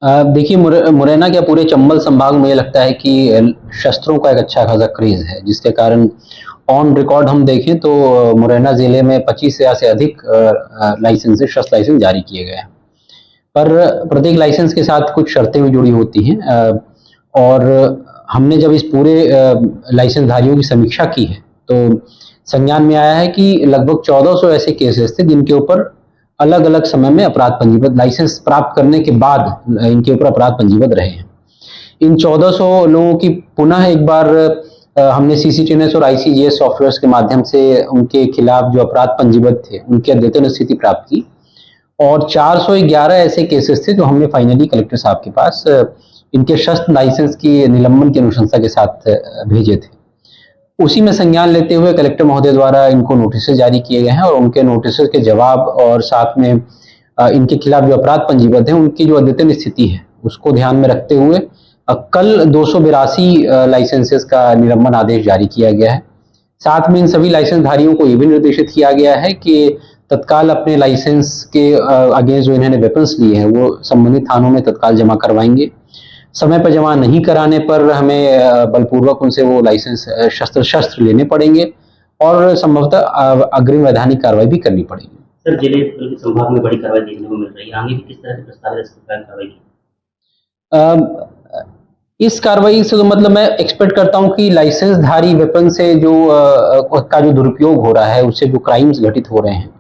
देखिए मुरैना क्या पूरे चंबल संभाग में मुझे लगता है कि शस्त्रों का एक अच्छा खासा क्रेज़ है, जिसके कारण ऑन रिकॉर्ड हम देखें तो मुरैना ज़िले में 25,000 से अधिक लाइसेंसेस शस्त्र लाइसेंस जारी किए गए हैं। पर प्रत्येक लाइसेंस के साथ कुछ शर्तें भी जुड़ी होती हैं और हमने जब इस पूरे लाइसेंसधारियों की समीक्षा की है, तो संज्ञान में आया है कि लगभग 1400 ऐसे केसेस थे जिनके ऊपर अलग-अलग समय में अपराध पंजीबद्ध लाइसेंस प्राप्त करने के बाद इनके ऊपर अपराध पंजीबद्ध रहे हैं। इन 1400 लोगों की पुनः एक बार हमने सीसीटीएनएस और आईसीजीएस सॉफ्टवेयर्स के माध्यम से उनके खिलाफ जो अपराध पंजीबद्ध थे, उनकी अद्यतन स्थिति प्राप्त की और 411 ऐसे केसेस थे जो हमने फाइनली कलेक्टर साहब के पास इनके शस्त्र लाइसेंस की निलंबन की अनुशंसा के साथ भेजे थे। उसी में संज्ञान लेते हुए कलेक्टर महोदय द्वारा इनको नोटिस जारी किए गए हैं और उनके नोटिस के जवाब और साथ में इनके खिलाफ जो अपराध पंजीबद्ध हैं उनकी जो अद्यतन स्थिति है उसको ध्यान में रखते हुए कल 282 लाइसेंसेस का निलंबन आदेश जारी किया गया है। साथ में इन सभी लाइसेंस धारियों को ये भी निर्देशित किया गया है कि तत्काल अपने लाइसेंस के अगेंस्ट जो इन्होंने वेपन्स लिए हैं वो संबंधित थानों में तत्काल जमा करवाएंगे। समय पर जमा नहीं कराने पर हमें बलपूर्वक उनसे वो लाइसेंस शस्त्र लेने पड़ेंगे और संभवतः अग्रिम वैधानिक कार्रवाई भी करनी पड़ेगी। सर, जिले बल्कि संभाग में बड़ी कार्रवाई देखने को मिल रही है। आगे भी किस तरह के प्रस्तावित इस प्रकार कार्रवाई की? इस कार्रवाई से तो मतलब मैं एक्सपेक्ट करता हूँ कि लाइसेंसधारी वेपन से जो का जो दुरुपयोग हो रहा है, उससे जो क्राइम्स घटित हो रहे हैं,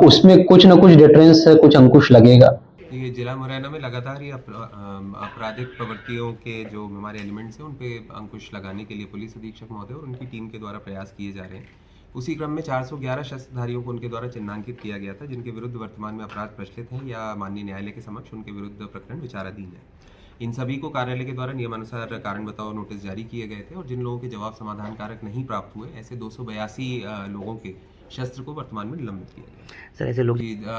उसमें कुछ न कुछ डिटरेंस कुछ अंकुश लगेगा। ये जिला मुरैना में लगातार ये आपराधिक प्रवृत्तियों के जो हमारे एलिमेंट्स हैं उन पे अंकुश लगाने के लिए पुलिस अधीक्षक महोदय और उनकी टीम के द्वारा प्रयास किए जा रहे हैं। उसी क्रम में 411 शस्त्रधारियों को उनके द्वारा चिन्हांकित किया गया था जिनके विरुद्ध वर्तमान में अपराध प्रचलित हैं या माननीय न्यायालय के समक्ष उनके विरुद्ध प्रकरण विचाराधीन है। इन सभी को कार्यालय के द्वारा नियमानुसार कारण बताओ नोटिस जारी किए गए थे और जिन लोगों के जवाब समाधान कारक नहीं प्राप्त हुए ऐसे 282 लोगों के शस्त्र को वर्तमान में निलंबित किया गया। सर, ऐसे लोग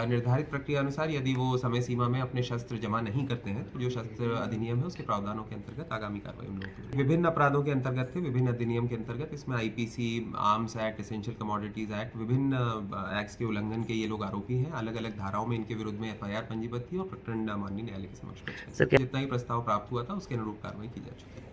निर्धारित प्रक्रिया अनुसार यदि वो समय सीमा में अपने शस्त्र जमा नहीं करते हैं तो जो शस्त्र अधिनियम है उसके प्रावधानों के अंतर्गत आगामी कार्रवाई उन लोगों की विभिन्न अपराधों के अंतर्गत थे, विभिन्न अधिनियम के अंतर्गत इसमें IPC, arms act, essential commodities act, विभिन्न एक्ट्स के उल्लंघन के ये लोग आरोपी हैं। अलग अलग धाराओं में इनके विरुद्ध में एफआईआर पंजीबद्ध थी और प्रकरण माननीय न्यायालय के समक्ष पेश किया। जितना ही प्रस्ताव प्राप्त हुआ था उसके अनुरूप कार्रवाई की जा चुकी है।